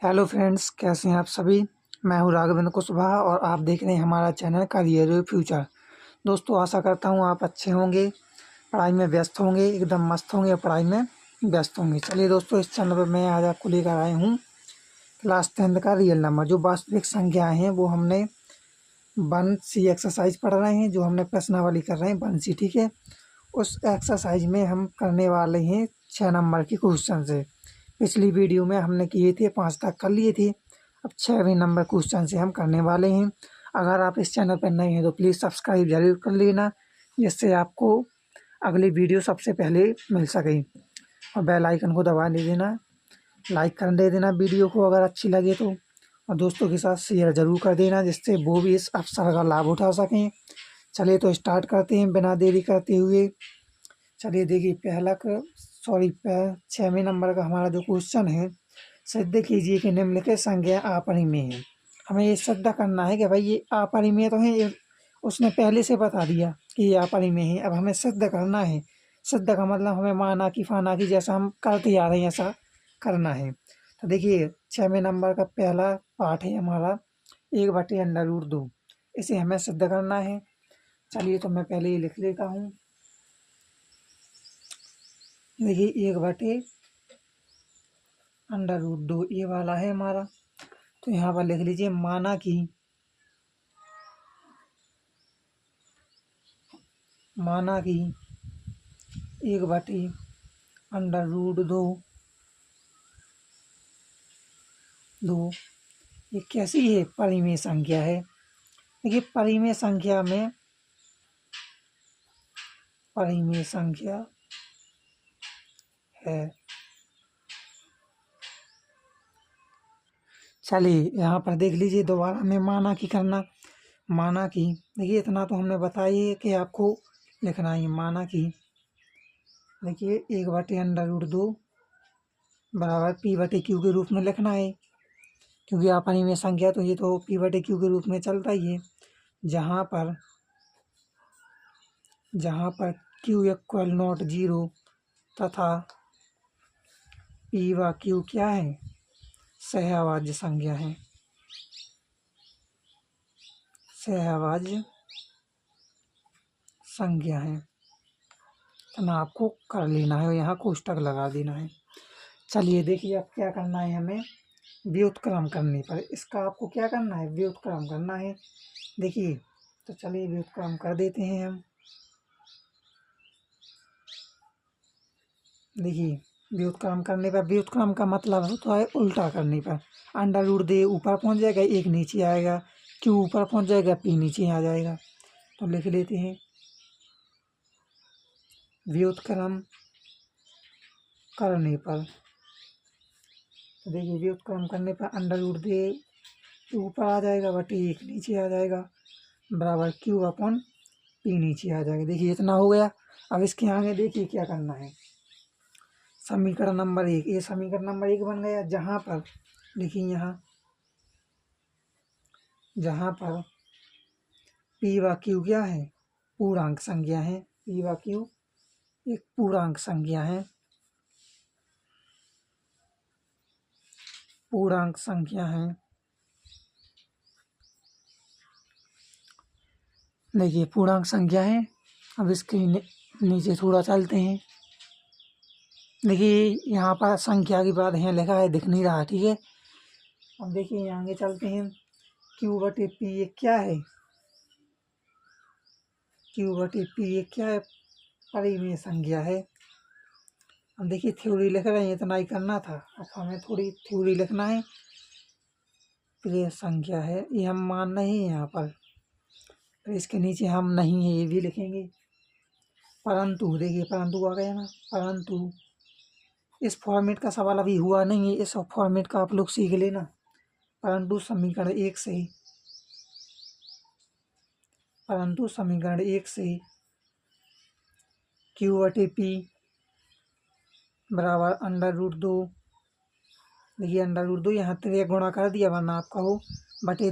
Hello friends, कैसे हैं आप सभी। मैं हूं राघवेंद्र कुशवाहा और आप देख रहे हैं हमारा चैनल करियर फ्यूचर। दोस्तों, आशा करता हूं आप अच्छे होंगे, पढ़ाई में व्यस्त होंगे, एकदम मस्त होंगे और पढ़ाई में व्यस्त होंगे। चलिए दोस्तों, इस चैनल पर मैं आज आपको लेकर आया हूं क्लास 10th का रियल नंबर। जो वास्तविक संख्याएं हैं वो हमने 1C एक्सरसाइज पढ़ रहे हैं, जो हमने प्रश्नावली कर रहे हैं 1C, ठीक है। उस एक्सरसाइज में हम करने वाले हैं 6 नंबर के क्वेश्चन से। पिछली वीडियो में हमने किए थे 5 तक कर लिए थे। अब 6वें नंबर क्वेश्चन से हम करने वाले हैं। अगर आप इस चैनल पर नए हैं तो प्लीज़ सब्सक्राइब जरूर कर लेना, जिससे आपको अगली वीडियो सबसे पहले मिल सके। और बेल आइकन को दबा दे देना, लाइक कर दे देना वीडियो को अगर अच्छी लगे तो, और दोस्तों के साथ शेयर ज़रूर कर देना, जिससे वो भी इस अवसर का लाभ उठा सकें। चलिए तो स्टार्ट करते हैं बिना देरी करते हुए। चलिए देखिए, 6वें नंबर का हमारा जो क्वेश्चन है, सिद्ध कीजिए कि निम्नलिखित संख्या अपरिमेय है। हमें ये सिद्ध करना है कि भाई ये अपरिमेय तो है, ये उसने पहले से बता दिया कि ये अपरिमेय है। अब हमें सिद्ध करना है। सिद्ध का मतलब हमें माना कि फाना कि जैसा हम करते आ रहे हैं ऐसा करना है। तो देखिए, 6वें नंबर का पहला पार्ट है हमारा 1/√2। इसे हमें सिद्ध करना है। चलिए तो मैं पहले ही लिख लेता हूँ। देखिए, 1/√2 ये वाला है हमारा। तो यहाँ पर लिख लीजिए, माना कि 1/√2 ये कैसी है, परिमेय संख्या है। देखिए, परिमेय संख्या है। चलिए यहाँ पर देख लीजिए, दोबारा में माना कि करना। माना कि देखिए, इतना तो हमने बताइए कि आपको लिखना है। माना कि देखिए, 1/√2 बराबर P/Q के रूप में लिखना है, क्योंकि अपरिमेय संख्या तो ये तो P/Q के रूप में चलता ही है। जहाँ पर Q = 0 तथा P/Q क्या है, सहअभाज्य संख्या है। सहअभाज्य संख्या है तो ना आपको कर लेना है और यहाँ कोष्टक लगा देना है। चलिए देखिए, अब क्या करना है हमें, व्युत्क्रम करने पर इसका आपको क्या करना है, व्युत्क्रम करना है। देखिए, तो चलिए व्युत्क्रम कर देते हैं हम। देखिए, व्युत्क्रम करने पर, व्युत्क्रम का मतलब होता है उल्टा करने पर। √2 ऊपर पहुंच जाएगा, 1 नीचे आएगा, Q ऊपर पहुंच जाएगा, P नीचे आ जाएगा। तो लिख लेते हैं, व्युत्क्रम करने पर। तो देखिए, व्युत्क्रम करने पर √2 ऊपर आ जाएगा, बटे 1 नीचे आ जाएगा, बराबर Q/P नीचे आ जाएगा। देखिए, इतना हो गया। अब इसके आगे देखिए क्या करना है। समीकरण नंबर 1, ये समीकरण नंबर 1 बन गया। देखिए जहाँ पर P/Q क्या है, पूर्णांक संख्या है। P/Q एक पूर्णांक संख्या है। पूर्णांक संख्या है। देखिए, पूर्णांक संख्या है। अब इसके नीचे थोड़ा चलते हैं। देखिए, यहाँ पर संख्या की बात यहाँ लिखा है, दिख नहीं रहा, ठीक है। अब देखिए, आगे चलते हैं। Q/P ये क्या है, Q/P ये क्या है, परिमेय संख्या है। अब देखिए, थ्योरी लिख रहे हैं, इतना ही करना था। अब हमें थोड़ी थ्योरी लिखना है। प्रिय संख्या है, ये हम मान नहीं है यहाँ पर, तो इसके नीचे हम नहीं है ये भी लिखेंगे। परंतु देखिए, परंतु आ गया ना, परंतु इस फॉर्मेट का सवाल अभी हुआ नहीं है, इस फॉर्मेट का आप लोग सीख लेना। परंतु समीकरण 1 से Q/P बराबर √2। देखिए, √2 यहाँ त्रिक गुणा कर दिया, वरना आप कहो बटे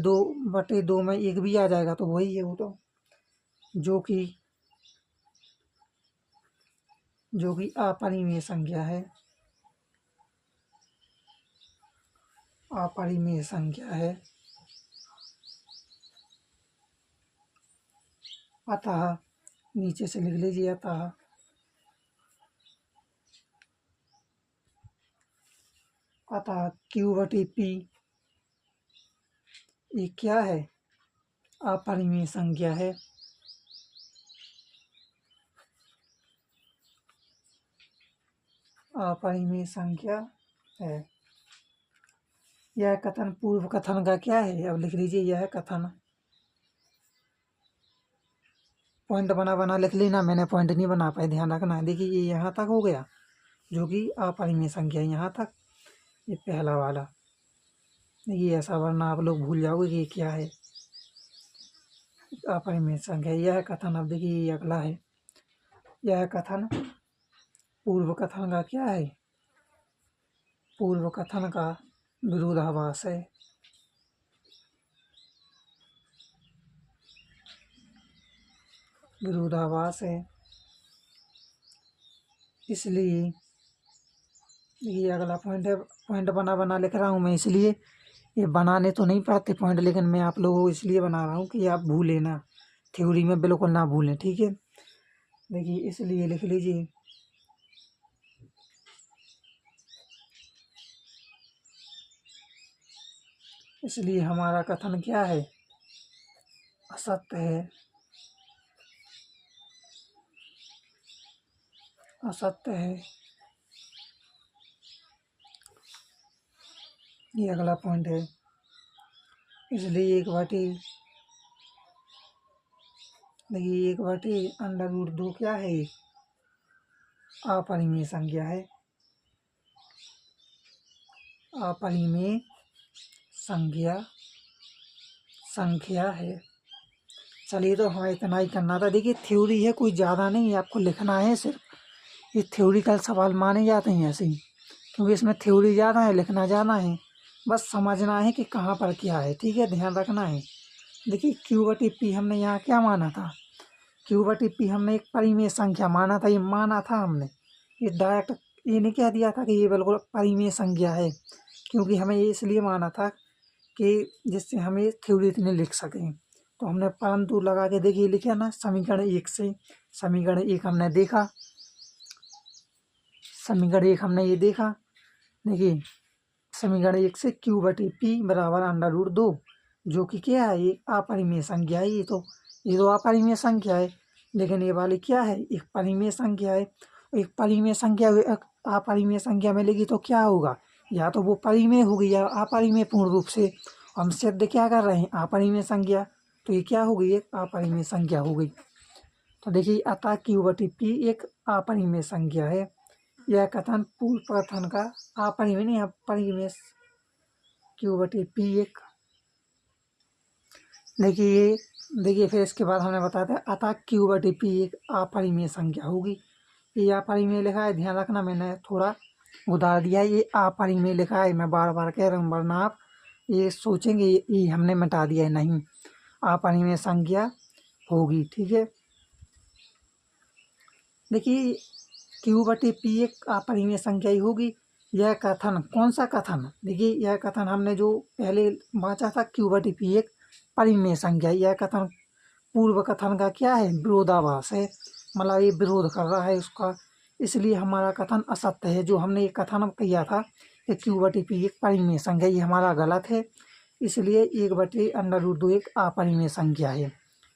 दो में 1 भी आ जाएगा तो वही है वो तो, जो कि अपरिमेय संख्या है। अपरिमेय संख्या है, अतः नीचे से लिख लीजिए अतः Q/P ये क्या है? अपरिमेय संख्या है। अपरिमेय संख्या है। यह कथन पूर्व कथन का क्या है? अब लिख लीजिए यह कथन। पॉइंट बना लिख लेना, मैंने पॉइंट नहीं बना पाए, ध्यान रखना। देखिए ये यहाँ तक हो गया जो कि अपरिमेय संख्या यहाँ तक, ये पहला वाला। देखिए ऐसा वरना आप लोग भूल जाओगे कि ये क्या है, अपरिमेय संख्या। यह कथन, अब देखिए ये अगला है। यह कथन पूर्व कथन का क्या है? पूर्व कथन का विरोधाभास है। विरोधाभास है, इसलिए ये अगला पॉइंट है। पॉइंट बना लिख रहा हूँ मैं, इसलिए ये बनाने तो नहीं पड़ते पॉइंट, लेकिन मैं आप लोगों को इसलिए बना रहा हूँ कि आप भूलें ना, थ्योरी में बिल्कुल ना भूलें, ठीक है। देखिए इसलिए लिख लीजिए इसलिए हमारा कथन क्या है? असत्य है। असत्य है, ये अगला पॉइंट है। इसलिए देखिए 1/√2 क्या है? अपरिमेय संख्या है। अपरिमेय संख्या है। चलिए तो हमें इतना ही करना था। देखिए थ्योरी है, कोई ज़्यादा नहीं है, आपको लिखना है सिर्फ। ये थ्योरिकल सवाल माने जाते हैं ऐसे ही, क्योंकि इसमें थ्योरी ज़्यादा है, लिखना ज़्यादा है। बस समझना है कि कहाँ पर क्या है, ठीक है, ध्यान रखना है। देखिए Q/P हमने यहाँ क्या माना था? Q/P हमने एक परिमेय संख्या माना था, ये माना था हमने। ये डायरेक्ट ये नहीं कह दिया था कि ये बिल्कुल परिमेय संख्या है, क्योंकि हमें ये इसलिए माना था कि जिससे हम ये थ्योरी इतने लिख सकें। तो हमने परंतु लगा के देखिए लिखा ना, समीकरण 1 से। समीकरण 1 हमने देखा, समीकरण 1 हमने ये देखा। देखिए समीकरण 1 से Q/P बराबर √2, जो कि क्या है? ये अपरिमेय संख्या है। ये तो अपरिमेय संख्या है, लेकिन ये वाली क्या है? एक परिमेय संख्या है। एक परिमेय संख्या अपरिमेय संख्या में लेगी तो क्या होगा? या तो वो परिमेय होगी या अपरिमेय पूर्ण रूप से। हम सिद्ध क्या कर रहे हैं? अपरिमेय संख्या। तो ये क्या हो गई? एक अपरिमेय संख्या हो गई। तो देखिए अतः Q/P एक अपरिमेय संख्या है। यह कथन पूर्व कथन का अपरिमेय नहीं, अपरिमेय। Q/P एक, देखिए फिर इसके बाद हमने बताया था अतः Q/P एक अपरिमेय संख्या होगी। ये अपरिमेय लिखा है, ध्यान रखना, मैंने थोड़ा उधार दिया है। ये अपरिमेय लिखा है, मैं बार बार कह रहा हूँ, वरना आप ये सोचेंगे ये हमने मिटा दिया है। नहीं, अपरिमेय संख्या होगी, ठीक है। देखिए Q/P एक अपरिमेय संख्या ही होगी। यह कथन कौन सा कथन? देखिए यह कथन हमने जो पहले बांचा था Q/P एक परिमेय संख्या। यह कथन पूर्व कथन का क्या है? विरोधाभास है, मतलब ये विरोध कर रहा है उसका, इसलिए हमारा कथन असत्य है। जो हमने ये कथन किया था कि Q/P एक परिमेय संख्या, ये हमारा गलत है। इसलिए 1/√2 एक अपरिमेय संख्या है।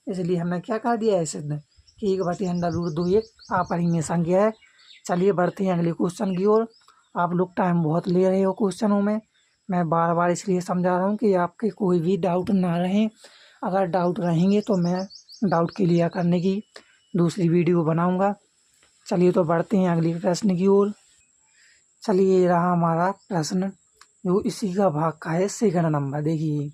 इसलिए हमने क्या कर दिया है सिद्ध कि 1/√2 एक अपरिमेय संख्या है। चलिए बढ़ते हैं अगले क्वेश्चन की ओर। आप लोग टाइम बहुत ले रहे हो क्वेश्चनों में, मैं बार बार इसलिए समझा रहा हूँ कि आपके कोई भी डाउट ना रहे। अगर डाउट रहेंगे तो मैं डाउट क्लियर करने की दूसरी वीडियो बनाऊँगा। चलिए तो बढ़ते हैं अगले प्रश्न की ओर। चलिए ये रहा हमारा प्रश्न, जो इसी का भाग का है, सेकंड नंबर। देखिए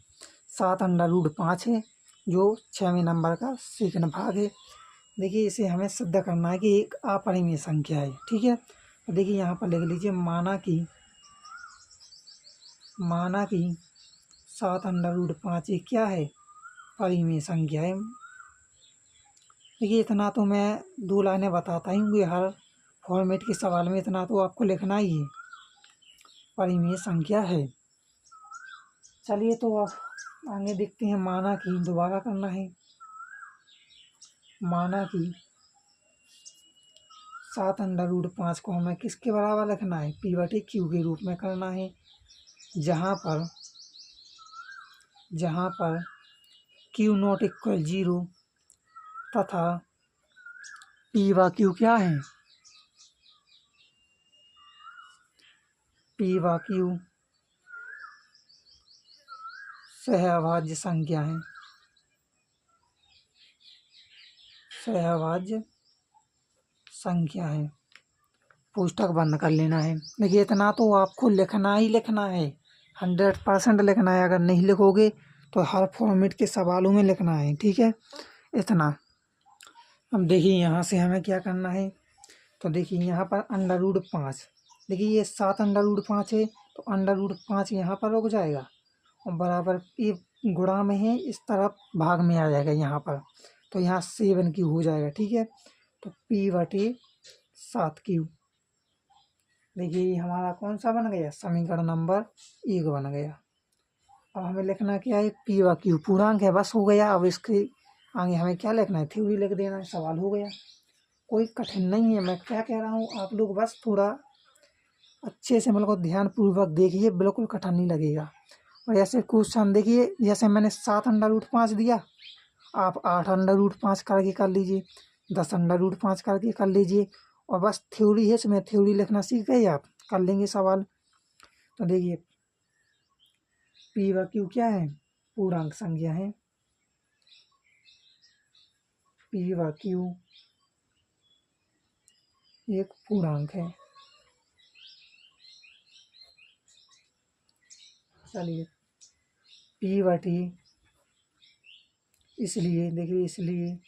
7√5 है, जो 6वें नंबर का सेकंड भाग है। देखिए इसे हमें सिद्ध करना है कि एक अपरिमेय संख्या है, ठीक है। तो देखिए यहाँ पर लिख लीजिए, माना कि 7√5 एक क्या है? परिमेय संख्या है। देखिए इतना तो मैं 2 लाइनें बताता ही हूँ, हर फॉर्मेट के सवाल में इतना तो आपको लिखना ही है, परिमेय संख्या है। चलिए तो आगे देखते हैं। माना कि दोबारा करना है। माना कि 7√5 को हमें किसके बराबर रखना है, P/Q के रूप में करना है, जहाँ पर Q≠0 तथा P/Q क्या है, P/Q सहअभाज्य संख्या है। सहअभाज्य संख्या है। पुस्तक बंद कर लेना है। देखिए इतना तो आपको लिखना ही लिखना है, 100% लिखना है। अगर नहीं लिखोगे तो हर फॉर्मेट के सवालों में लिखना है, ठीक है। इतना। अब देखिए यहाँ से हमें क्या करना है। तो देखिए यहाँ पर √5, देखिए ये 7√5 है, तो √5 यहाँ पर रुक जाएगा और बराबर ये गुणा में है, इस तरफ भाग में आ जाएगा यहाँ पर, तो यहाँ 7Q हो जाएगा, ठीक है। तो P/7Q। देखिए ये हमारा कौन सा बन गया, समीकरण नंबर 1 बन गया। अब हमें लिखना क्या है, P/Q पूर्णांक है, बस हो गया। अब इसके आगे हमें क्या लिखना है, थ्योरी लिख देना है, सवाल हो गया। कोई कठिन नहीं है, मैं क्या कह रहा हूँ, आप लोग बस थोड़ा अच्छे से मतलब ध्यानपूर्वक देखिए, बिल्कुल कठिन नहीं लगेगा। और ऐसे क्वेश्चन देखिए, जैसे मैंने 7√5 दिया, आप 8√5 करके कर लीजिए, 10√5 करके कर लीजिए, और बस थ्योरी है, इसमें थ्योरी लिखना सीख गए आप, कर लेंगे सवाल। तो देखिए P/Q क्या है, पूर्णांक संख्या है। P/Q एक पूर्णांक है। चलिए P/T इसलिए देखिए, इसलिए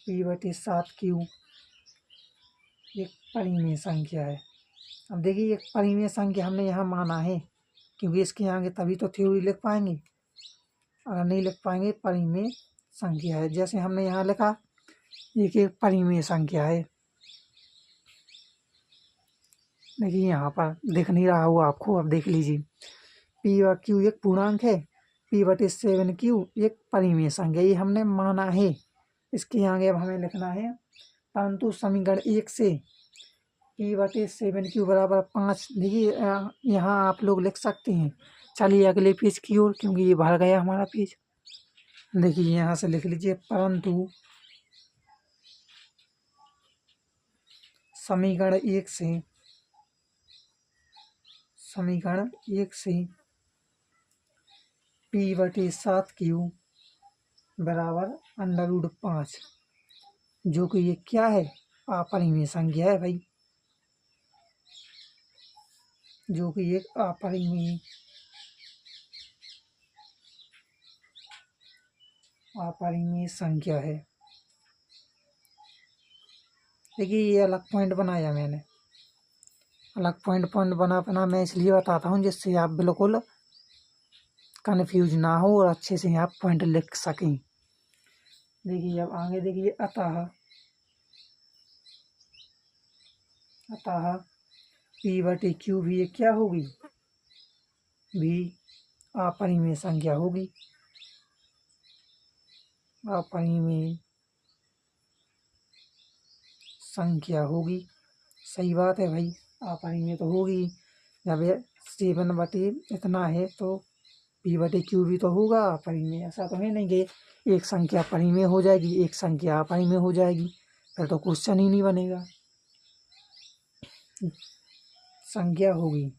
P/7Q एक परिमेय संख्या है। अब देखिए एक परिमेय संख्या हमने यहाँ माना है, क्योंकि इसके आगे तभी तो थ्योरी लिख पाएंगे, अगर नहीं लिख पाएंगे। परिमेय संख्या है, जैसे हमने यहाँ लिखा, एक परिमेय संख्या है। देखिए यहाँ पर दिख नहीं रहा हो आपको, अब देख लीजिए। P/Q एक पूर्णांक है, P/7Q एक परिमेय संख्या, ये हमने माना है। इसके आगे अब हमें लिखना है, परंतु समीकरण 1 से P/7Q बराबर 5। देखिए यहाँ आप लोग लिख सकते हैं। चलिए अगले पेज की ओर, क्योंकि ये भर गया हमारा पेज। देखिए यहाँ से लिख लीजिए, परंतु समीकरण 1 से P/7Q बराबर √5, जो कि ये क्या है, अपरिमेय संख्या है भाई, जो कि एक अपरिमेय संख्या है। देखिए ये अलग पॉइंट बनाया मैंने, अलग पॉइंट बना मैं इसलिए बताता हूँ, जिससे आप बिल्कुल कन्फ्यूज ना हो और अच्छे से आप पॉइंट लिख सकें। देखिए अब आगे देखिए, अतः P/Q भी एक क्या होगी, भी अपरिमेय संख्या होगी। अपरिमेय संख्या होगी, सही बात है भाई, अपरिमेय तो होगी। जब ये 7 इतना है तो P/Q भी तो होगा अपरिमेय। ऐसा तो है नहीं कि एक संख्या परिमेय हो जाएगी, एक संख्या अपरिमेय हो जाएगी, फिर तो क्वेश्चन ही नहीं बनेगा। संख्या होगी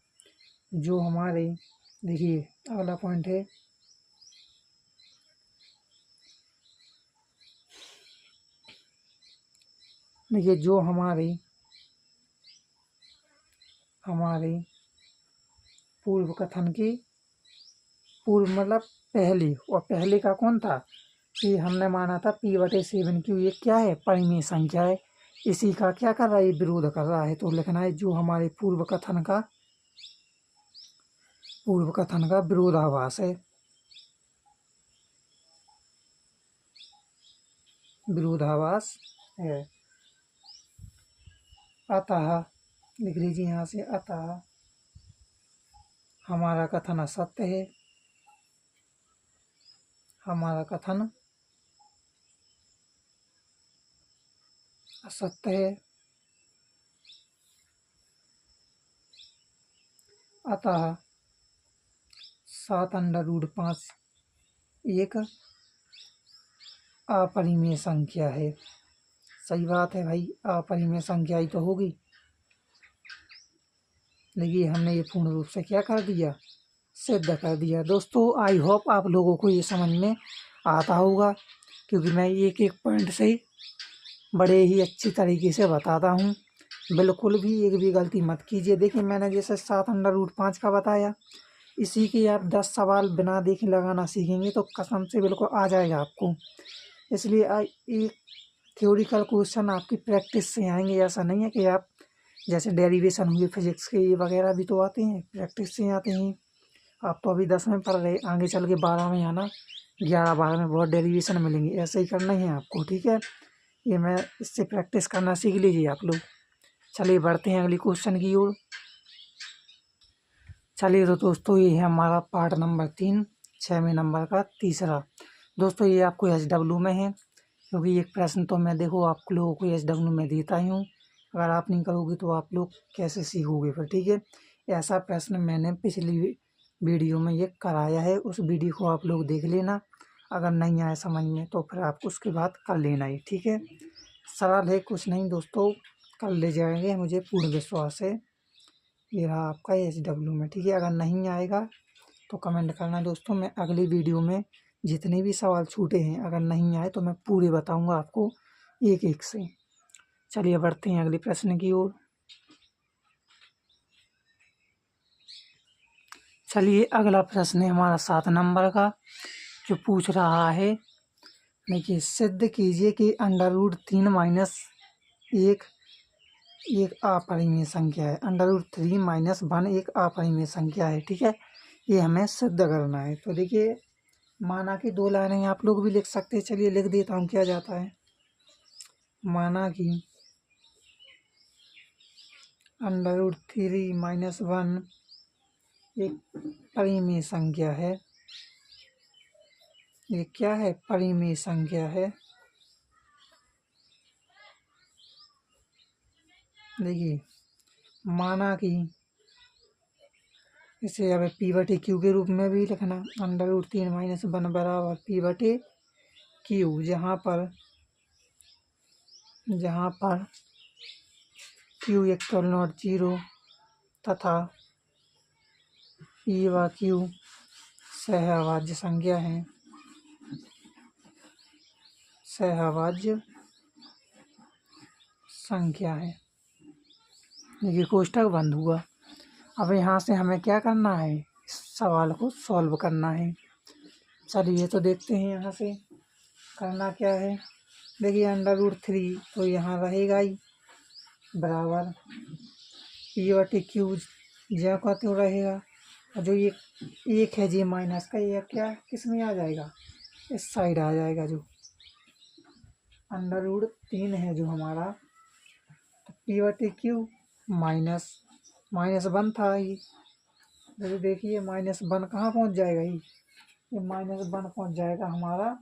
जो हमारे, देखिए अगला पॉइंट है, देखिए जो हमारे पूर्व कथन के पूर्व मतलब पहले, और पहले का कौन था, कि हमने माना था P/7Q ये क्या है, परिमेय संख्या है। इसी का क्या कर रहा है, विरोध कर रहा है। तो लिखना है, जो हमारे पूर्व कथन का विरोधाभास है, विरोधाभास है। अतः लिख लीजिए यहाँ से, अतः हमारा कथन असत्य है। हमारा कथन असत्य है, अतः 7√5 एक अपरिमेय संख्या है। सही बात है भाई, अपरिमेय संख्या ही तो होगी। देखिए हमने ये पूर्ण रूप से क्या कर दिया, सिद्ध कर दिया। दोस्तों आई होप आप लोगों को ये समझ में आता होगा, क्योंकि मैं एक एक पॉइंट से बड़े ही अच्छी तरीके से बताता हूँ। बिल्कुल भी एक भी गलती मत कीजिए। देखिए मैंने जैसे 7√5 का बताया, इसी के आप 10 सवाल बिना देखे लगाना सीखेंगे तो कसम से बिल्कुल आ जाएगा आपको। इसलिए एक थ्योरिकल क्वेश्चन आपकी प्रैक्टिस से आएंगे। ऐसा नहीं है कि आप जैसे डेरिवेशन हुए फिजिक्स के ये वगैरह भी तो आते हैं, प्रैक्टिस से आते हैं। आप तो अभी 10 में पढ़ रहे, आगे चल के 12 में आना, 11-12 में बहुत डेरिवेशन मिलेंगे। ऐसे ही करना ही है आपको, ठीक है। ये मैं इससे प्रैक्टिस करना सीख लीजिए आप लोग। चलिए बढ़ते हैं अगली क्वेश्चन की ओर। चलिए तो दोस्तों ये है हमारा पार्ट नंबर 3, 6वें नंबर का तीसरा। दोस्तों ये आपको SW में है, क्योंकि एक प्रश्न तो मैं देखो आप लोगों को SW में देता ही हूँ। अगर आप नहीं करोगे तो आप लोग कैसे सीखोगे फिर, ठीक है। ऐसा प्रश्न मैंने पिछली वीडियो में ये कराया है, उस वीडियो को आप लोग देख लेना। अगर नहीं आया समझ में तो फिर आप उसके बाद कर लेना ही, ठीक है। सरल है, कुछ नहीं दोस्तों, कर ले जाएंगे, मुझे पूर्ण विश्वास है। ये रहा आपका SW में, ठीक है। अगर नहीं आएगा तो कमेंट करना दोस्तों, मैं अगली वीडियो में जितने भी सवाल छूटे हैं अगर नहीं आए तो मैं पूरे बताऊंगा आपको एक एक से। चलिए बढ़ते हैं अगले प्रश्न की ओर। चलिए अगला प्रश्न है हमारा 7 नंबर का, जो पूछ रहा है, देखिए सिद्ध कीजिए कि √3 - 1 एक अपरिमेय संख्या है। √3 - 1 एक अपरिमेय संख्या है, ठीक है। ये हमें सिद्ध करना है। तो देखिए माना कि 2 लाइनें आप लोग भी लिख सकते हैं। चलिए लिख देता हूँ क्या जाता है। माना कि √3 - 1 एक परिमेय संख्या है। ये क्या है, परिमेय संख्या है। देखिए माना कि इसे अब P/Q के रूप में भी लिखना, √3 - 1 बराबर P/Q, जहाँ पर Q = 0 तथा P व Q सहअभाज्य संख्या है, सहअभाज्य संख्या है। देखिए कोष्ठक बंद हुआ। अब यहाँ से हमें क्या करना है, इस सवाल को सॉल्व करना है। चलिए तो देखते हैं यहाँ से करना क्या है। देखिए √3 तो यहाँ रहेगा ही, बराबर P/Q ज्यों का त्यों रहेगा। और जो ये एक है जी माइनस का, ये क्या किस में आ जाएगा, इस साइड आ जाएगा। जो √3 है जो हमारा, तो P/Q -1 था ये। देखिए -1 कहाँ पहुँच जाएगा, ये -1 पहुँच जाएगा हमारा,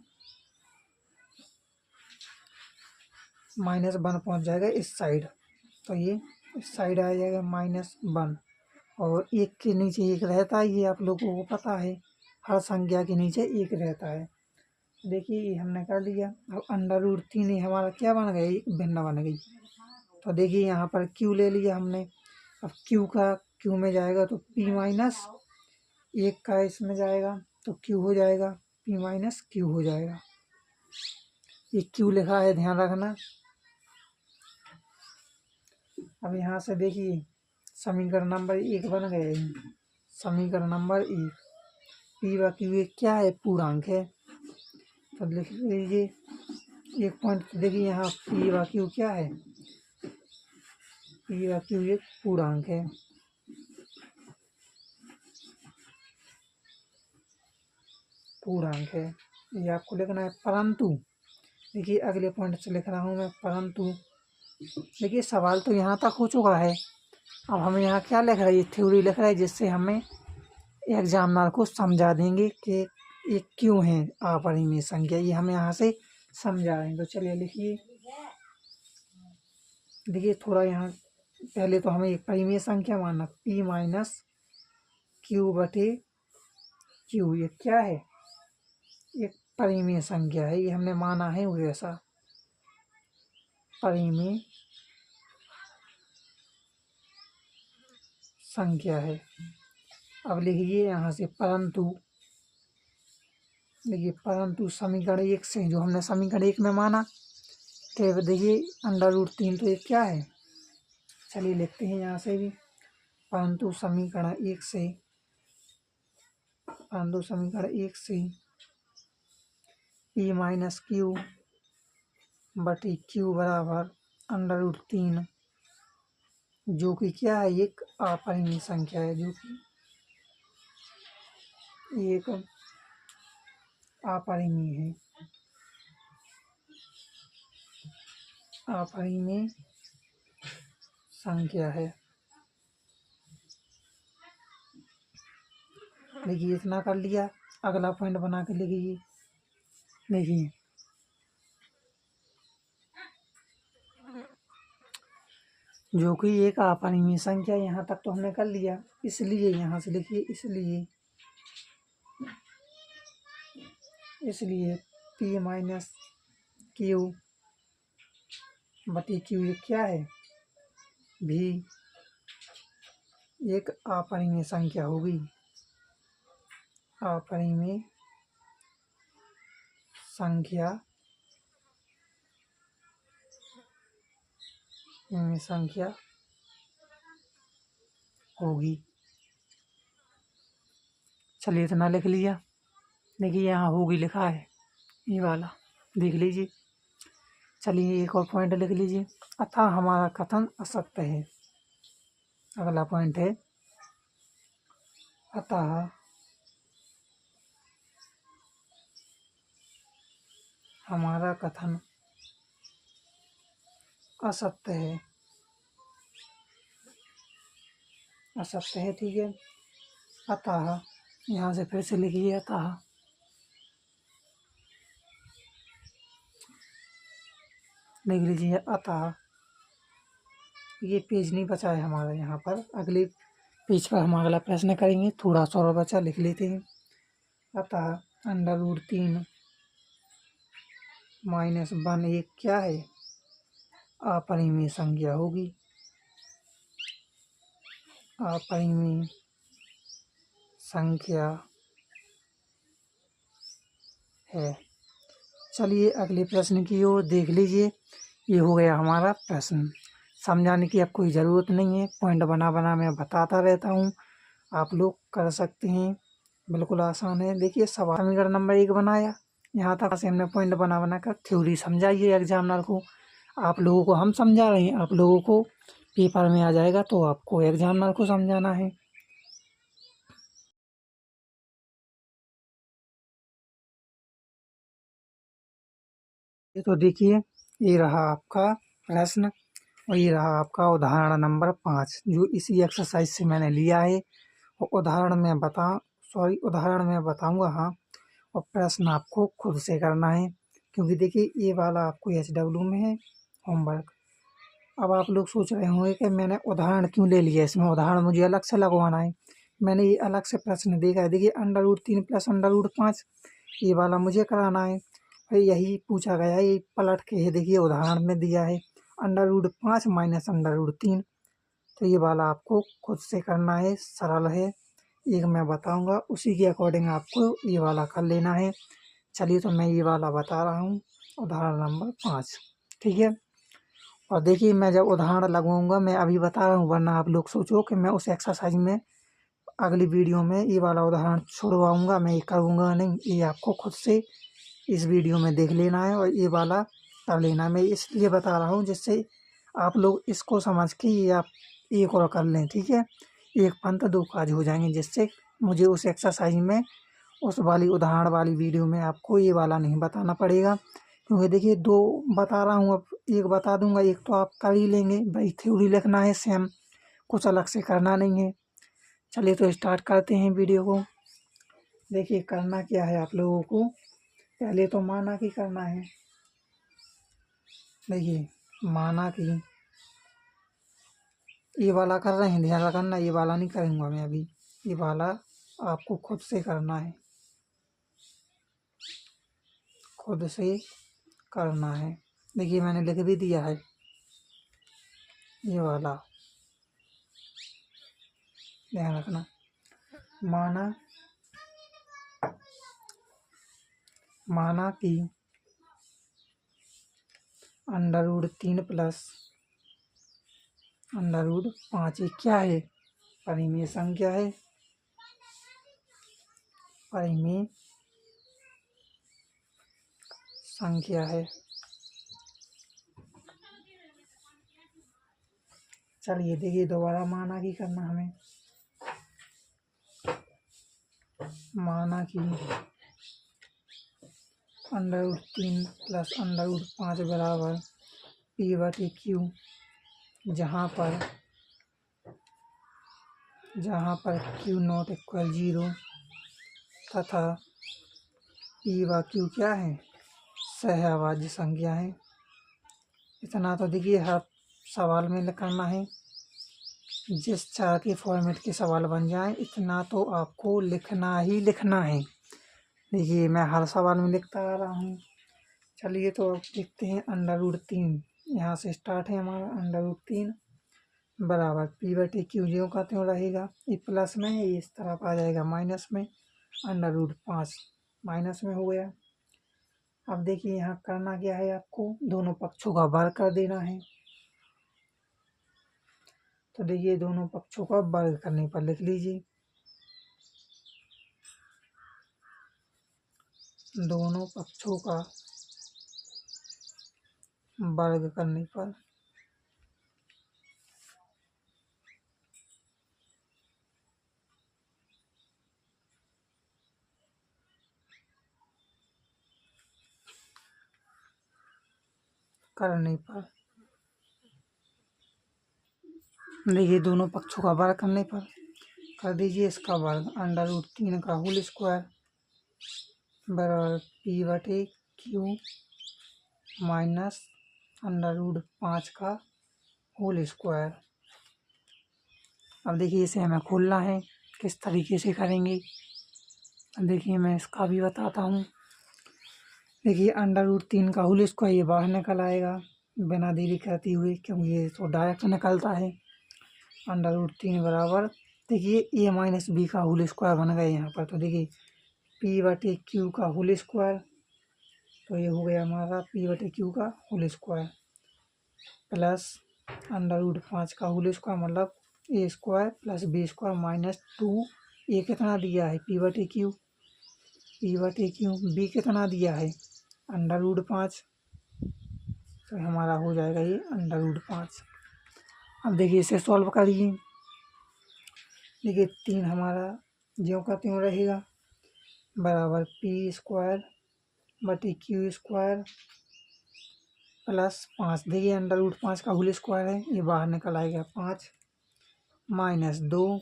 -1 पहुँच जाएगा इस साइड। तो ये इस साइड आ जाएगा -1, और एक के नीचे एक रहता है, ये आप लोगों को पता है, हर संख्या के नीचे एक रहता है। देखिए ये हमने कर लिया। अब √3 हमारा क्या बन गया, एक भिन्न बन गई। तो देखिए यहाँ पर Q ले लिया हमने। अब Q में जाएगा तो P-1 का इसमें जाएगा तो Q हो जाएगा, P-Q हो जाएगा। ये Q लिखा है, ध्यान रखना। अब यहाँ से देखिए समीकरण नंबर 1 बन गया है। समीकरण नंबर 1, P/Q क्या है, पूर्णांक है। तो लिख लीजिए एक पॉइंट। देखिए यहाँ P/Q क्या है, P/Q एक पूर्णांक है। पूर्णांक है, ये आपको लिखना है। परंतु देखिए अगले पॉइंट से लिख रहा हूँ मैं, परंतु देखिए सवाल तो यहाँ तक हो चुका है। अब हम यहाँ क्या लिख रहे हैं, थ्योरी लिख रहे हैं, जिससे हमें एग्जामिनर को समझा देंगे कि ये क्यों है अपरिमेय संख्या, ये हम यहाँ से समझा रहे हैं। तो चलिए लिखिए, देखिए थोड़ा यहाँ पहले तो हमें एक परिमेय संख्या मानना, p माइनस क्यू बटे क्यू, ये क्या है, एक परिमेय संख्या है, ये हमने माना है वैसा परिमेय संख्या है। अब लिखिए यहाँ से परंतु, देखिए परंतु समीकरण 1 से, जो हमने समीकरण 1 में माना, तो देखिए √3, तो ये क्या है, चलिए लिखते हैं यहाँ से भी, परंतु समीकरण 1 से, परंतु समीकरण 1 से p माइनस क्यू बटी क्यू बराबर √3, जो कि क्या है, एक अपरिमेय संख्या है, जो कि एक अपरिमेय है, अपरिमेय संख्या है। देखिए इतना कर लिया, अगला पॉइंट बना के लिखिए। देखिए जो कि एक अपरिमेय संख्या, यहाँ तक तो हमने कर लिया, इसलिए यहाँ से लिखिए, इसलिए p माइनस क्यू बटी क्यू, ये क्या है, भी एक अपरिमेय संख्या होगी, अपरिमेय संख्या होगी। चलिए इतना लिख लिया। देखिए यहाँ होगी लिखा है, ये वाला देख लीजिए। चलिए एक और पॉइंट लिख लीजिए, अतः हमारा कथन असत्य है। अगला पॉइंट है, अतः हमारा कथन असत्य है, असत्य है, ठीक है। अतः यहाँ से फिर से लिखिए, अतः लिख लीजिए, अतः ये पेज नहीं बचा है हमारा, यहाँ पर अगले पेज पर हम अगला प्रश्न करेंगे, थोड़ा सा और बचा, लिख लेते हैं। अतः √3 माइनस 1 एक क्या है, अपरिमेय संख्या होगी, अपरिमेय संख्या है। चलिए अगले प्रश्न की ओर देख लीजिए। ये हो गया हमारा प्रश्न, समझाने की अब कोई ज़रूरत नहीं है, पॉइंट बना बना मैं बताता रहता हूँ, आप लोग कर सकते हैं, बिल्कुल आसान है। देखिए समीकरण नंबर 1 बनाया, यहाँ तक से हमने पॉइंट बना बना कर थ्योरी समझाइए एग्जामिनर को। आप लोगों को हम समझा रहे हैं, आप लोगों को पेपर में आ जाएगा, तो आपको एग्जामिनर को समझाना है। ये तो देखिए, ये रहा आपका प्रश्न और ये रहा आपका उदाहरण नंबर 5, जो इसी एक्सरसाइज से मैंने लिया है। और उदाहरण में बताऊंगा, हाँ, और प्रश्न आपको खुद से करना है, क्योंकि देखिए ये वाला आपको HW में है होमवर्क। अब आप लोग सोच रहे होंगे कि मैंने उदाहरण क्यों ले लिया, इसमें उदाहरण मुझे अलग से लगवाना है। मैंने ये अलग से प्रश्न देखा है, देखिए √3 प्लस √5, ये वाला मुझे कराना है, और यही पूछा गया है, ये पलट के है, देखिए उदाहरण में दिया है √5 माइनस √3, तो ये वाला आपको खुद से करना है, सरल है, एक मैं बताऊंगा, उसी के अकॉर्डिंग आपको ये वाला कर लेना है। चलिए तो मैं ये वाला बता रहा हूँ, उदाहरण नंबर 5, ठीक है। और देखिए मैं जब उदाहरण लगवाऊंगा, मैं अभी बता रहा हूँ, वरना आप लोग सोचो कि मैं उस एक्सरसाइज में अगली वीडियो में ये वाला उदाहरण छुड़वाऊंगा, मैं ये करूँगा नहीं, ये आपको खुद से इस वीडियो में देख लेना है और ये वाला कर लेना है। मैं इसलिए बता रहा हूँ जिससे आप लोग इसको समझ के ये आप एक और कर लें, ठीक है। एक पंथ दो काज हो जाएंगे, जिससे मुझे उस एक्सरसाइज में, उस वाली उदाहरण वाली वीडियो में आपको ये वाला नहीं बताना पड़ेगा, क्योंकि देखिए 2 बता रहा हूँ, अब एक बता दूंगा, एक तो आप कर ही लेंगे भाई, थ्योरी लिखना है सेम, कुछ अलग से करना नहीं है। चलिए तो स्टार्ट करते हैं वीडियो को। देखिए करना क्या है आप लोगों को, पहले तो माना कि करना है। देखिए माना कि ये वाला कर रहे हैं, ध्यान रखना, ये वाला नहीं करूँगा मैं अभी, ये वाला आपको खुद से करना है, खुद से करना है। देखिए मैंने लिख भी दिया है ये वाला, ध्यान रखना। माना माना कि √3 प्लस √5 ये क्या है, परिमेय संख्या है, परिमेय संख्या है। चलिए देखिए दोबारा माना कि करना हमें, माना कि √3 प्लस √5 बराबर P/Q, जहाँ पर Q0 = 0 तथा P/Q क्या है, सहअभाज्य संख्या है। इतना तो देखिए हर सवाल में करना है, जिस चार के फॉर्मेट के सवाल बन जाए इतना तो आपको लिखना ही लिखना है। देखिए मैं हर सवाल में लिखता आ रहा हूँ। चलिए तो अब देखते हैं √3, यहाँ से स्टार्ट है हमारा √3 बराबर P/Q ज्यों का त्यों रहेगा, ये प्लस में है, ये इस तरफ आ जाएगा माइनस में, √5 माइनस में हो गया। अब देखिए यहाँ करना क्या है, आपको दोनों पक्षों का वर्ग कर देना है। तो देखिए दोनों पक्षों का वर्ग करने पर लिख लीजिए, दोनों पक्षों का वर्ग करने पर देखिए दोनों पक्षों का वर्ग करने पर कर दीजिए इसका वर्ग, √3 का होल स्क्वायर बराबर P/Q माइनस √5 का होल स्क्वायर। अब देखिए इसे हमें खोलना है, किस तरीके से करेंगे देखिए मैं इसका भी बताता हूँ। देखिए √3 का होल स्क्वायर ये बाहर निकल आएगा बिना देरी करते हुए, क्योंकि ये तो डायरेक्ट निकलता है। √3 बराबर देखिए a माइनस b का होल स्क्वायर बन गया यहाँ पर, तो देखिए P/Q का होल स्क्वायर, तो ये हो गया हमारा P/Q का होल स्क्वायर प्लस √5 का होल स्क्वायर मतलब a square plus b square minus 2, ये कितना दिया है P/Q, b कितना दिया है √5, तो हमारा हो जाएगा ये √5। अब देखिए इसे सॉल्व करिए, देखिए 3 हमारा ज्यों का त्यों रहेगा बराबर P² / Q² प्लस 5, देखिए √5 का होल स्क्वायर है, ये बाहर निकल आएगा 5 माइनस 2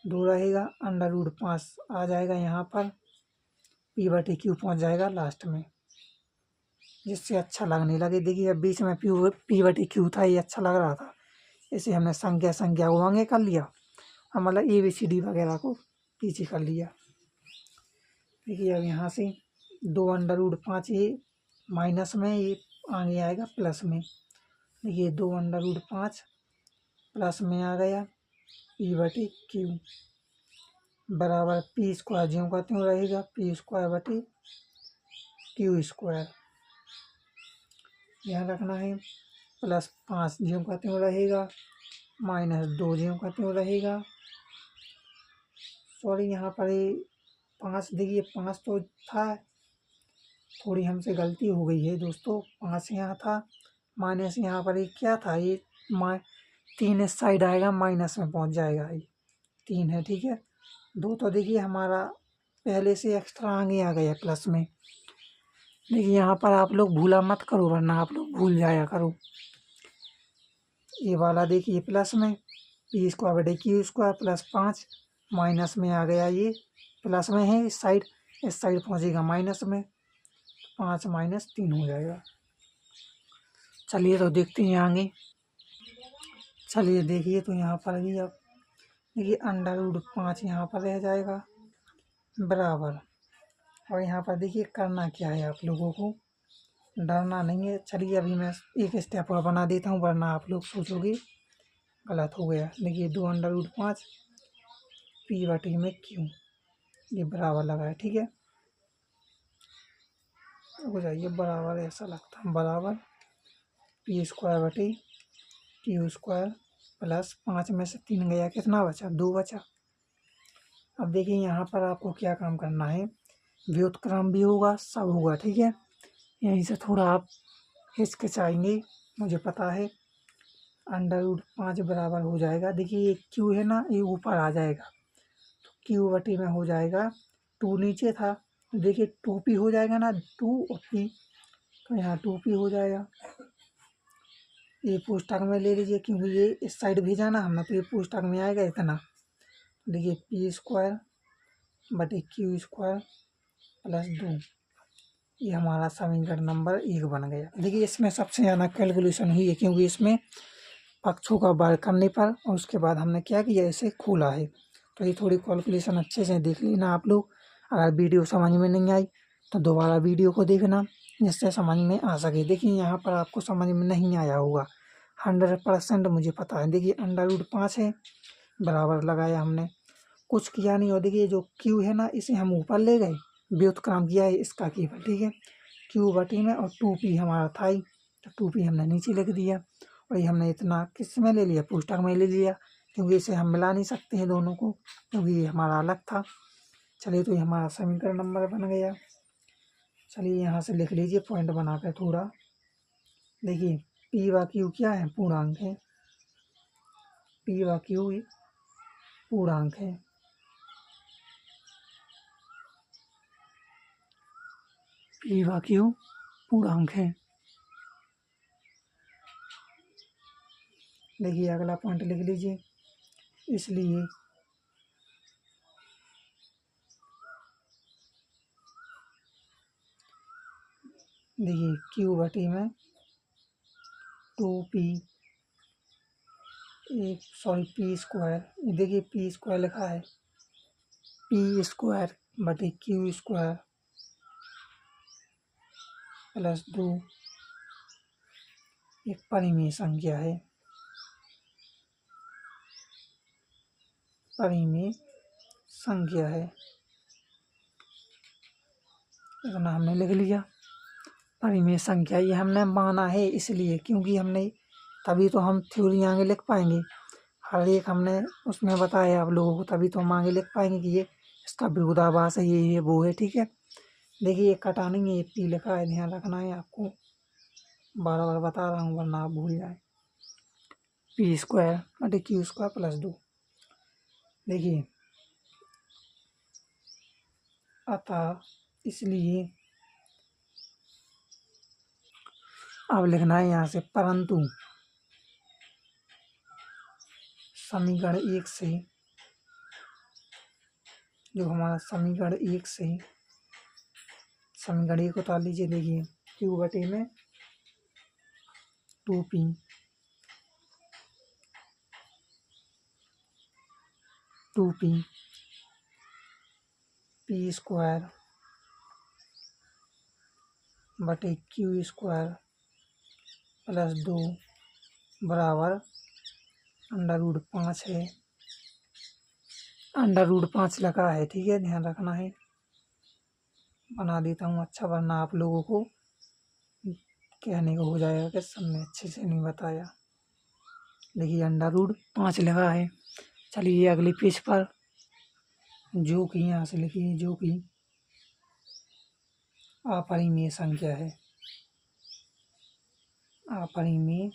रहेगा, √5 आ जाएगा यहाँ पर, P/Q पहुँच जाएगा लास्ट में, जिससे अच्छा लगने लगे। देखिए अब बीच में P/Q था, ये अच्छा लग रहा था, इसे हमने संख्या को आगे कर लिया, हम मतलब ABCD वगैरह को पीछे कर लिया। देखिए अब यहाँ से 2 √5 ये माइनस में, ये आगे आएगा प्लस में। देखिए 2 √5 प्लस में आ गया P/Q बराबर P² ज्यों का त्यों रहेगा P² / Q², ध्यान रखना है, प्लस 5 ज्यों का त्यों रहेगा माइनस 2 ज्यों का त्यों रहेगा। सॉरी यहाँ पर ये 5, देखिए 5 तो था, थोड़ी हमसे गलती हो गई है दोस्तों, 5 यहाँ था माइनस यहाँ पर ये क्या था, ये 3 इस साइड आएगा माइनस में पहुँच जाएगा, ये 3 है ठीक है। 2 तो देखिए हमारा पहले से एक्स्ट्रा आगे आ गया प्लस में। देखिए यहाँ पर आप लोग भूला मत करो, वरना आप लोग भूल जाया करो। ये वाला देखिए प्लस में P² / Q² प्लस 5 माइनस में आ गया ये प्लस में है इस साइड पहुँचेगा माइनस में, 5 माइनस 3 हो जाएगा। चलिए तो देखते हैं आगे। चलिए देखिए तो यहाँ पर भी अब देखिए √5 यहाँ पर रह जाएगा बराबर। और यहाँ पर देखिए करना क्या है, आप लोगों को डरना नहीं है। चलिए अभी मैं एक स्टेप और बना देता हूँ, वरना आप लोग सोचोगे गलत हो गया। देखिए 2√5 P/Q ये बराबर लगा है, ठीक है। हो जाइए बराबर, ऐसा लगता है बराबर P²/Q² प्लस 5 में से 3 गया, कितना बचा, 2 बचा। अब देखिए यहाँ पर आपको क्या काम करना है, व्युत्क्रम भी होगा, सब होगा, ठीक है। यहीं से थोड़ा आप हिचकिचाएंगे, मुझे पता है। √5 बराबर हो जाएगा, देखिए ये क्यू है ना, ये ऊपर आ जाएगा तो Q/T में हो जाएगा 2 नीचे था, देखिए 2P हो जाएगा ना, 2 और P, तो यहाँ 2P हो जाएगा। ये पुस्तक में ले लीजिए, क्योंकि ये इस साइड भी जाना हमने, तो ये पुस्तक में आएगा इतना। देखिए P²/Q² प्लस 2, ये हमारा समीकरण नंबर 1 बन गया। देखिए इसमें सबसे ज़्यादा कैलकुलेशन हुई है, क्योंकि इसमें पक्षों का वर्ग करने पर और उसके बाद हमने क्या किया, इसे खोला है। तो ये थोड़ी कैलकुलेशन अच्छे से देख लेना आप लोग। अगर वीडियो समझ में नहीं आई तो दोबारा वीडियो को देखना, जिससे समझ में आ सके। देखिए यहाँ पर आपको समझ में नहीं आया होगा 100%, मुझे पता है। देखिए √5 है, बराबर लगाया हमने, कुछ किया नहीं। और देखिए जो क्यू है ना, इसे हम ऊपर ले गए, व्युत्क्रम किया है इसका केवल, ठीक है। Q/T में, और 2P हमारा था ही, तो 2P हमने नीचे लिख दिया। और ये हमने इतना किस में ले लिया, पुस्तक में ले लिया, क्योंकि इसे हम मिला नहीं सकते हैं दोनों को, क्योंकि ये हमारा अलग था। चलिए तो ये हमारा समीकरण नंबर बन गया। चलिए यहाँ से लिख लीजिए पॉइंट बना कर थोड़ा। देखिए P/Q क्या है, पूर्णांक है। P/Q पूर्णांक है। P/Q पूर्णांक है। देखिए अगला पॉइंट लिख लीजिए, इसलिए देखिए Q/T में 2P P², देखिए P² लिखा है, P²/Q² प्लस 2 एक परिमेय संख्या है, परिमेय संख्या है। इतना हमने लिख लिया, परिमेय संख्या ये हमने माना है इसलिए, क्योंकि हमने तभी तो हम थ्योरी आगे लिख पाएंगे। हर एक हमने उसमें बताया आप लोगों को, तभी तो हम आगे लिख पाएंगे कि ये इसका विरोधाभास है, ये वो है, ठीक है। देखिए ये कटा नहीं है, ये P लिखा है, ध्यान रखना है आपको, बार बार बता रहा हूँ वरना आप भूल जाए। P²/Q² plus 2। देखिए अतः इसलिए अब लिखना है यहाँ से, परंतु समीकरण 1 से, जो हमारा समीकरण 1 से, समीकरण 1 उतार लीजिए। देखिए Q/T में 2P P²/Q² प्लस 2 बराबर √5 है। √5 लगा है, ठीक है, ध्यान रखना है। बना देता हूँ अच्छा, वरना आप लोगों को कहने को हो जाएगा कि सबने अच्छे से नहीं बताया। देखिए √5 लगा है। चलिए अगले पेज पर, जो कि यहाँ से लिखिए, जो कि अपरिमेय संख्या है, अपरिमेय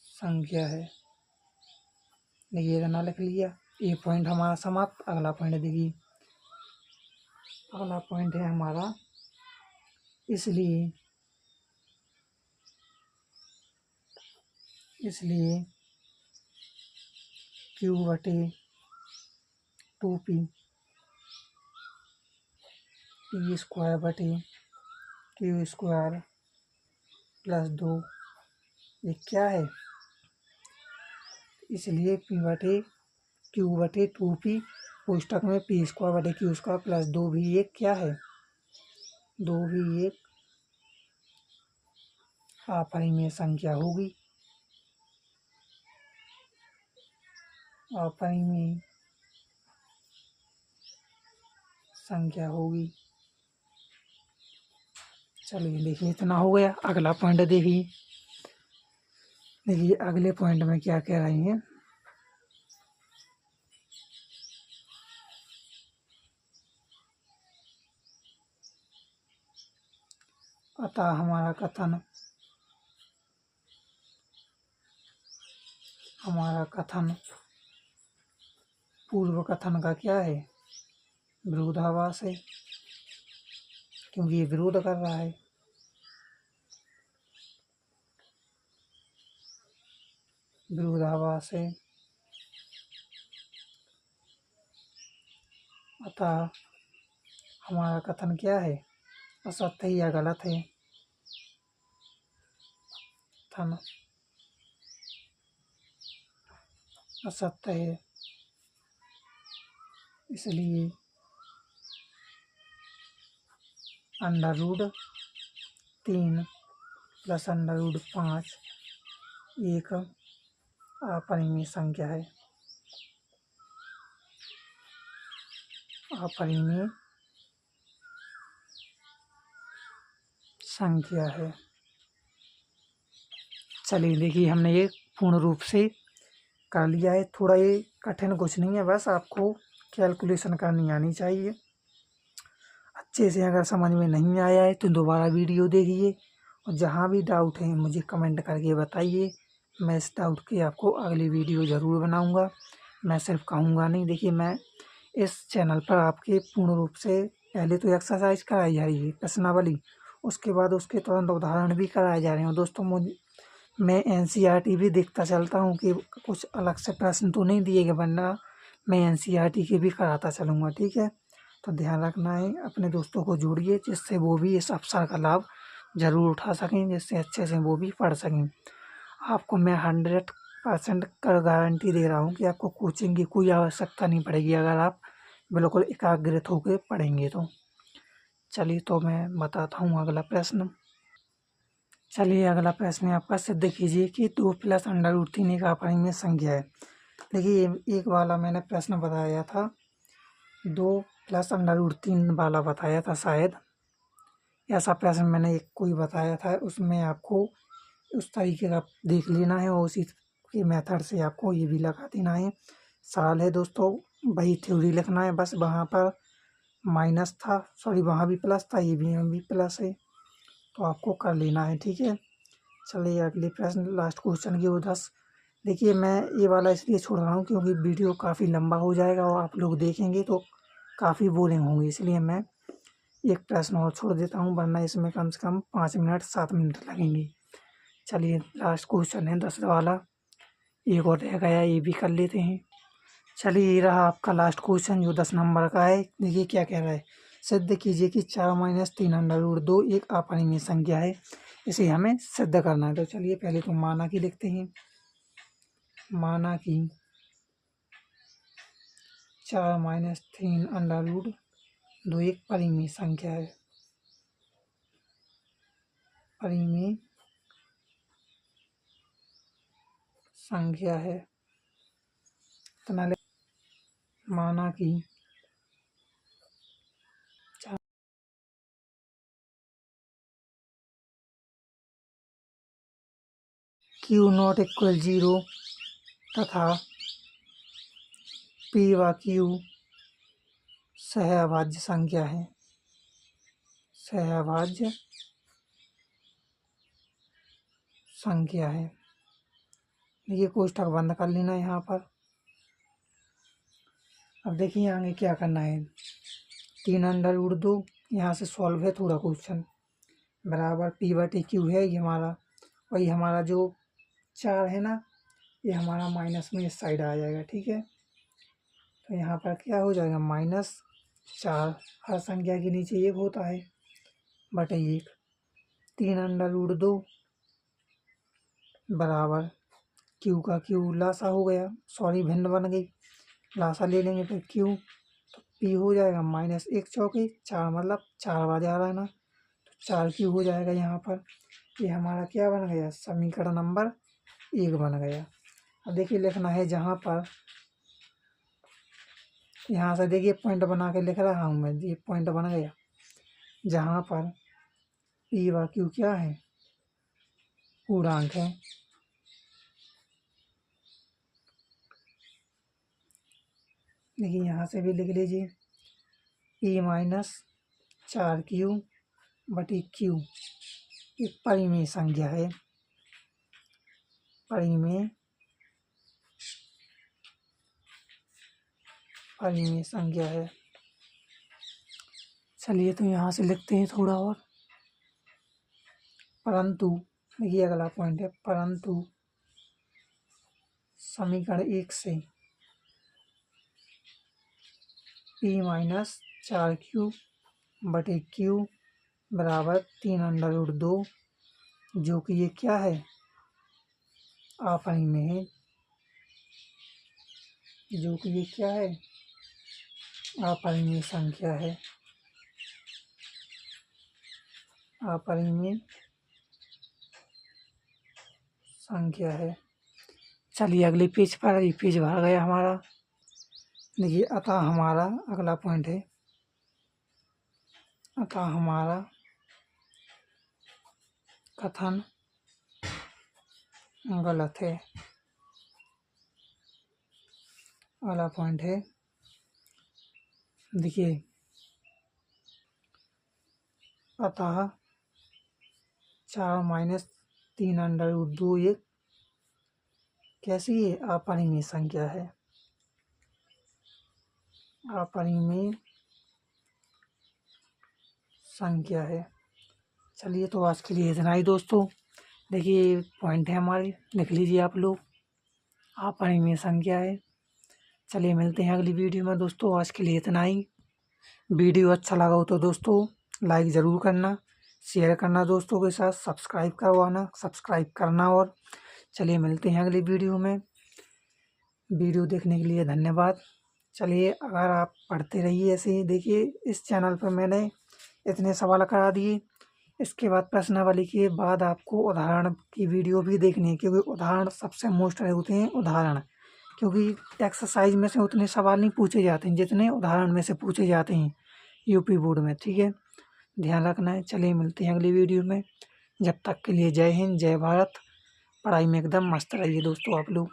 संख्या है। देखिए इतना लिख लिया, ये पॉइंट हमारा समाप्त। अगला पॉइंट देखिए, अगला पॉइंट है हमारा, इसलिए Q/T 2p p स्क्वायर बटे क्यू स्क्वायर प्लस 2 ये क्या है, इसलिए p बटे क्यू बटे 2p पुस्तक में p स्क्वायर बटे क्यू स्क्वायर प्लस 2 भी एक क्या है, 2 भी एक अपरिमेय संख्या होगी। अपरिमेय संख्या होगी। चलिए देखिए इतना हो गया। अगला पॉइंट देखिए, देखिए अगले पॉइंट में क्या कह रही हैं, अतः हमारा कथन पूर्व कथन का क्या है, विरोधाभास है, क्योंकि ये विरोध कर रहा है। विरोधाभास है, अतः हमारा कथन क्या है, असत्य है या गलत है, कथन असत्य है, इसलिए √3 प्लस √5 एक अपरिमेय संख्या है। अपरिमेय संख्या है। चलिए देखिए हमने ये पूर्ण रूप से कर लिया है। थोड़ा ये कठिन कुछ नहीं है, बस आपको कैलकुलेशन करनी आनी चाहिए। अच्छे से अगर समझ में नहीं आया है तो दोबारा वीडियो देखिए, और जहाँ भी डाउट है मुझे कमेंट करके बताइए। मैं इस डाउट की आपको अगली वीडियो ज़रूर बनाऊंगा। मैं सिर्फ कहूँगा नहीं। देखिए मैं इस चैनल पर आपके पूर्ण रूप से पहले तो एक्सरसाइज कराई जा रही है प्रश्नावली, उसके बाद उसके तुरंत उदाहरण भी कराए जा रहे हैं। दोस्तों मैं NCERT भी देखता चलता हूँ कि कुछ अलग से प्रश्न तो नहीं दिए गए, वरना मैं NCERT के भी कराता चलूँगा। ठीक है, तो ध्यान रखना है। अपने दोस्तों को जोड़िए जिससे वो भी इस अवसर का लाभ ज़रूर उठा सकें, जिससे अच्छे से वो भी पढ़ सकें। आपको मैं 100% का गारंटी दे रहा हूँ कि आपको कोचिंग की कोई आवश्यकता नहीं पड़ेगी अगर आप बिल्कुल एकाग्रित होकर पढ़ेंगे तो। चलिए तो मैं बताता हूँ अगला प्रश्न। चलिए अगला प्रश्न आपका सिद्ध कीजिए कि 2 प्लस √3 एक अपरिमेय संख्या है। देखिए एक वाला मैंने प्रश्न बताया था, 2 प्लस √3 वाला बताया था शायद, ऐसा प्रश्न मैंने एक कोई बताया था। उसमें आपको उस तरीके का देख लेना है और उसी के मेथड से आपको ये भी लगा देना है। सरल है दोस्तों, वही थ्योरी लिखना है, बस वहाँ पर माइनस था, सॉरी वहाँ भी प्लस था, ये भी प्लस है, तो आपको कर लेना है। ठीक है, चलिए अगले प्रश्न लास्ट क्वेश्चन की वो 10। देखिए मैं ये वाला इसलिए छोड़ रहा हूँ क्योंकि वीडियो काफ़ी लंबा हो जाएगा और आप लोग देखेंगे तो काफ़ी बोरिंग होंगे, इसलिए मैं एक प्रश्न और छोड़ देता हूँ, वरना इसमें कम से कम 5 मिनट 7 मिनट लगेंगे। चलिए लास्ट क्वेश्चन है 10 वाला, एक और रह गया, ये भी कर लेते हैं। चलिए ये रहा आपका लास्ट क्वेश्चन जो 10 नंबर का है। देखिए क्या कह रहा है, सिद्ध कीजिए कि 4 - 3 √2 एक अपरिमेय संख्या है। इसे हमें सिद्ध करना है। तो चलिए पहले तो माना कि लिखते हैं। माना कि 4 - 3 √2 एक परिमेय संख्या है। परिमेय संख्या है। इतना माना कि Q0 = 0 तथा P व Q सहअभाज्य संख्या है। सहअभाज्य संख्या है। देखिए कोष्ठक बंद कर लेना है यहाँ पर। अब देखिए आगे क्या करना है, 3 √2 यहाँ से सॉल्व है थोड़ा क्वेश्चन, बराबर P/Q है, ये हमारा वही हमारा जो 4 है ना, ये हमारा माइनस में इस साइड आ जाएगा। ठीक है, तो यहाँ पर क्या हो जाएगा -4। हर संख्या के नीचे 1 होता है बटे 1। 3√2 बराबर क्यू का क्यू लासा हो गया, सॉरी भिन्न बन गई, लासा ले लेंगे फिर क्यू, तो पी हो जाएगा -1 चौके 4 मतलब 4 बार जा रहा है ना, तो 4 क्यू हो जाएगा यहाँ पर। ये हमारा क्या बन गया, समीकरण नंबर 1 बन गया। अब देखिए लिखना है जहाँ पर, यहाँ से देखिए पॉइंट बना के लिख रहा हूँ मैं, ये पॉइंट बन गया जहाँ पर पी व क्यू क्या है, पूर्णांक है। देखिए यहाँ से भी लिख लीजिए P-4Q बटी Q एक परिमेय संख्या है, परिमेय संख्या है। चलिए तो यहाँ से लिखते हैं थोड़ा और, परंतु देखिए अगला पॉइंट है, परंतु समीकरण 1 से P-4Q बटे Q बराबर 3√2, जो कि ये क्या है, अपरिमेय है, जो कि ये क्या है, अपरिमेय संख्या है, अपरिमेय संख्या है। चलिए अगले पेज पर, ये पेज भर गया हमारा। देखिए अतः हमारा अगला पॉइंट है, अतः हमारा कथन गलत है। अगला पॉइंट है, देखिए अतः 4 - 3√2 एक कैसी है, अपरिमेय संख्या है, अपरिमेय संख्या है। चलिए तो आज के लिए इतना ही दोस्तों। देखिए पॉइंट है हमारे, लिख लीजिए आप लोग, अपरिमेय संख्या है। चलिए मिलते हैं अगली वीडियो में दोस्तों, आज के लिए इतना ही। वीडियो अच्छा लगा हो तो दोस्तों लाइक ज़रूर करना, शेयर करना दोस्तों के साथ, सब्सक्राइब करना। और चलिए मिलते हैं अगली वीडियो में। वीडियो देखने के लिए धन्यवाद। चलिए अगर आप पढ़ते रहिए ऐसे ही, देखिए इस चैनल पर मैंने इतने सवाल करा दिए, इसके बाद प्रश्नावली के बाद आपको उदाहरण की वीडियो भी देखनी है, क्योंकि उदाहरण सबसे मोस्ट होते हैं, उदाहरण, क्योंकि एक्सरसाइज में से उतने सवाल नहीं पूछे जाते हैं जितने उदाहरण में से पूछे जाते हैं यूपी बोर्ड में, ठीक है, ध्यान रखना है। चलिए मिलते हैं अगली वीडियो में, जब तक के लिए जय हिंद, जय भारत। पढ़ाई में एकदम मस्त रहिए दोस्तों आप लोग।